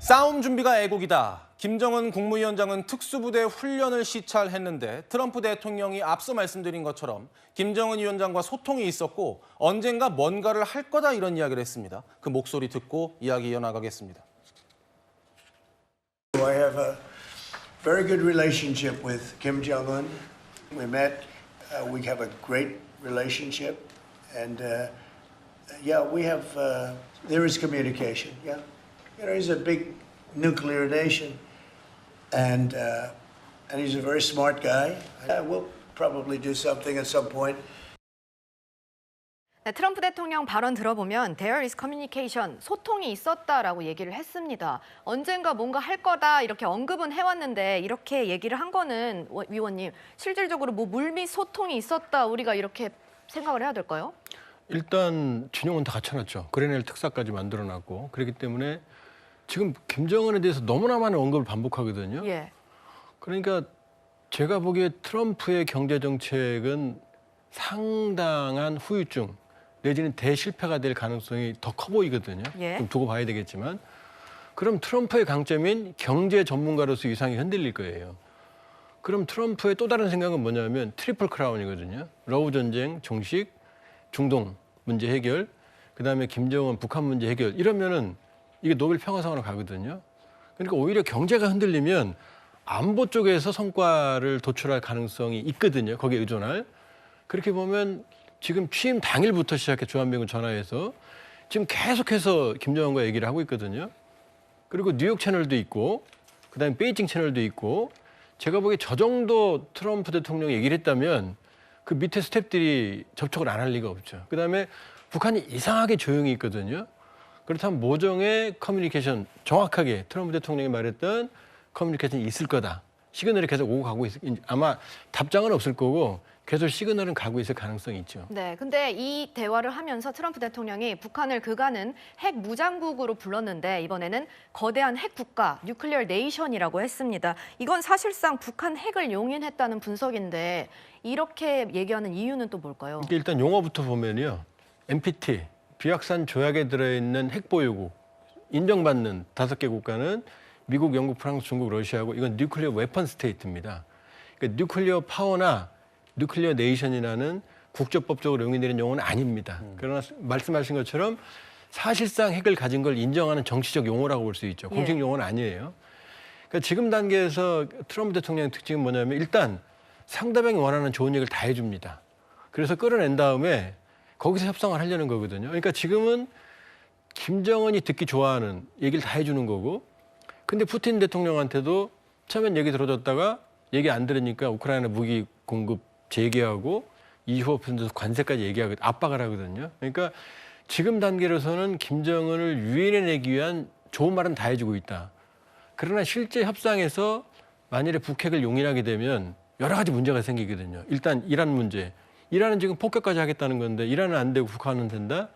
싸움 준비가 애국이다. 김정은 국무위원장은 특수부대 훈련을 시찰했는데 트럼프 대통령이 앞서 말씀드린 것처럼 김정은 위원장과 소통이 있었고 언젠가 뭔가를 할 거다 이런 이야기를 했습니다. 그 목소리 듣고 이야기 이어나가겠습니다. I have a very good relationship with Kim Jong-un. We met. We have a great relationship, and yeah, we have. There is communication. Yeah, you know, he's a big nuclear nation, and he's a very smart guy. We'll probably do something at some point. 네, 트럼프 대통령 발언 들어보면 there is communication, 소통이 있었다라고 얘기를 했습니다. 언젠가 뭔가 할 거다 이렇게 언급은 해왔는데 이렇게 얘기를 한 거는 위원님 실질적으로 뭐 물밑 소통이 있었다 우리가 이렇게 생각을 해야 될까요? 일단 진영은 다 갖춰놨죠. 그레넬 특사까지 만들어놨고 그렇기 때문에 지금 김정은에 대해서 너무나 많은 언급을 반복하거든요. 예. 그러니까 제가 보기에 트럼프의 경제 정책은 상당한 후유증 내지는 대실패가 될 가능성이 더 커 보이거든요. 예. 좀 두고 봐야 되겠지만 그럼 트럼프의 강점인 경제 전문가로서 위상이 흔들릴 거예요. 그럼 트럼프의 또 다른 생각은 뭐냐면 트리플 크라운이거든요. 러우 전쟁 종식, 중동 문제 해결, 그다음에 김정은 북한 문제 해결 이러면은 이게 노벨 평화상으로 가거든요. 그러니까 오히려 경제가 흔들리면 안보 쪽에서 성과를 도출할 가능성이 있거든요. 거기에 의존할. 그렇게 보면 지금 취임 당일부터 시작해 주한미군 전화해서 지금 계속해서 김정은과 얘기를 하고 있거든요. 그리고 뉴욕 채널도 있고 그다음에 베이징 채널도 있고 제가 보기에 저 정도 트럼프 대통령이 얘기를 했다면 그 밑에 스태프들이 접촉을 안 할 리가 없죠. 그다음에 북한이 이상하게 조용히 있거든요. 그렇다면 모종의 커뮤니케이션 정확하게 트럼프 대통령이 말했던 커뮤니케이션이 있을 거다. 시그널이 계속 오고 가고 아마 답장은 없을 거고 계속 시그널은 가고 있을 가능성이 있죠. 네, 근데 이 대화를 하면서 트럼프 대통령이 북한을 그간은 핵 무장국으로 불렀는데 이번에는 거대한 핵 국가, 뉴클리어 네이션이라고 했습니다. 이건 사실상 북한 핵을 용인했다는 분석인데 이렇게 얘기하는 이유는 또 뭘까요? 일단 용어부터 보면요. NPT, 비확산 조약에 들어있는 핵보유국, 인정받는 5개 국가는 미국, 영국, 프랑스, 중국, 러시아고 이건 뉴클리어 웨펀 스테이트입니다. 그러니까 뉴클리어 파워나 뉴클리어 네이션이라는 국제법적으로 용인되는 용어는 아닙니다. 그러나 말씀하신 것처럼 사실상 핵을 가진 걸 인정하는 정치적 용어라고 볼 수 있죠. 공식 용어는 아니에요. 그러니까 지금 단계에서 트럼프 대통령의 특징은 뭐냐면 일단 상대방이 원하는 좋은 얘기를 다 해줍니다. 그래서 끌어낸 다음에 거기서 협상을 하려는 거거든요. 그러니까 지금은 김정은이 듣기 좋아하는 얘기를 다 해주는 거고 근데 푸틴 대통령한테도 처음엔 얘기 들어줬다가 얘기 안 들으니까 우크라이나 무기 공급 재개하고 25% 관세까지 얘기하고 압박을 하거든요. 그러니까 지금 단계로서는 김정은을 유인해내기 위한 좋은 말은 다 해주고 있다. 그러나 실제 협상에서 만일에 북핵을 용인하게 되면 여러 가지 문제가 생기거든요. 일단 이란 문제. 이란은 지금 폭격까지 하겠다는 건데 이란은 안 되고 북한은 된다.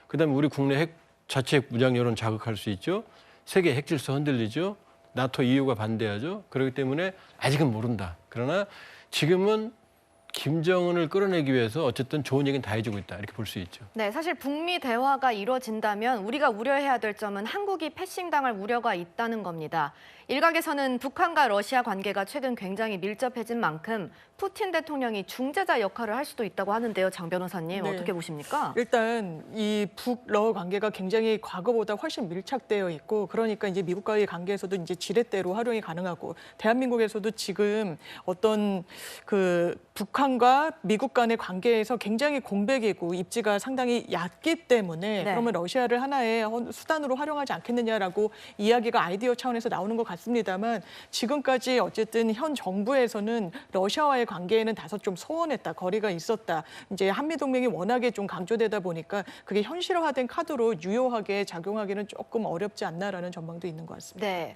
그다음에 우리 국내 핵 자체 무장 여론 자극할 수 있죠. 세계 핵 질서 흔들리죠. 나토 EU가 반대하죠. 그렇기 때문에 아직은 모른다. 그러나 지금은 김정은을 끌어내기 위해서 어쨌든 좋은 얘기는 다 해주고 있다. 이렇게 볼 수 있죠. 네, 사실 북미 대화가 이루어진다면 우리가 우려해야 될 점은 한국이 패싱당할 우려가 있다는 겁니다. 일각에서는 북한과 러시아 관계가 최근 굉장히 밀접해진 만큼 푸틴 대통령이 중재자 역할을 할 수도 있다고 하는데요. 장 변호사님, 네. 어떻게 보십니까? 일단 이 북러 관계가 굉장히 과거보다 훨씬 밀착되어 있고 그러니까 이제 미국과의 관계에서도 이제 지렛대로 활용이 가능하고 대한민국에서도 지금 어떤 그 북한과 미국 간의 관계에서 굉장히 공백이고 입지가 상당히 얕기 때문에 네. 그러면 러시아를 하나의 수단으로 활용하지 않겠느냐라고 이야기가 아이디어 차원에서 나오는 것 같습니다만 지금까지 어쨌든 현 정부에서는 러시아와의 관계에는 다소 좀 소원했다, 거리가 있었다. 이제 한미 동맹이 워낙에 좀 강조되다 보니까 그게 현실화된 카드로 유효하게 작용하기는 조금 어렵지 않나라는 전망도 있는 것 같습니다. 네.